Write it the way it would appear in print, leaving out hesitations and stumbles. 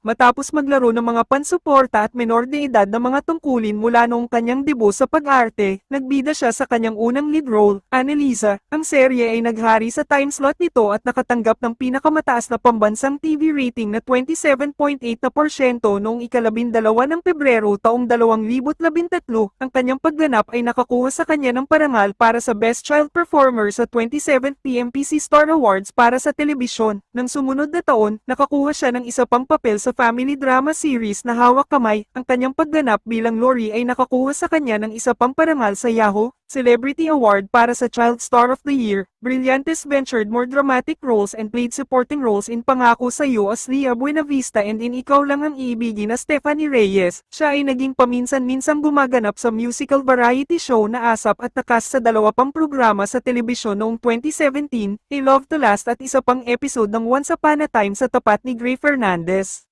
Matapos maglaro ng mga pansuporta at menor de edad na mga tungkulin mula noong kanyang debut sa pag-arte, nagbida siya sa kanyang unang lead role, Annalisa. Ang serye ay naghari sa time slot nito at nakatanggap ng pinakamataas na pambansang TV rating na 27.8% noong ika-12 ng Pebrero taong 2013. Ang kanyang pagganap ay nakakuha sa kanya ng parangal para sa Best Child Performer sa 27th PMPC Star Awards para sa telebisyon. Nang sumunod na taon, nakakuha siya ng isa pang papel sa family drama series na Hawak Kamay. Ang kanyang pagganap bilang Lori ay nakakuha sa kanya ng isa pang parangal sa Yahoo! Celebrity Award para sa Child Star of the Year. Brillantes ventured more dramatic roles and played supporting roles in Pangako Sa'yo as Leah Buenavista and in Ikaw Lang Ang Iibigin na Stephanie Reyes. Siya ay naging paminsan-minsang gumaganap sa musical variety show na ASAP at nakas sa 2 pang programa sa telebisyon noong 2017, A Love to Last at isa pang episode ng Once Upon a Time sa tapat ni Gray Fernandez.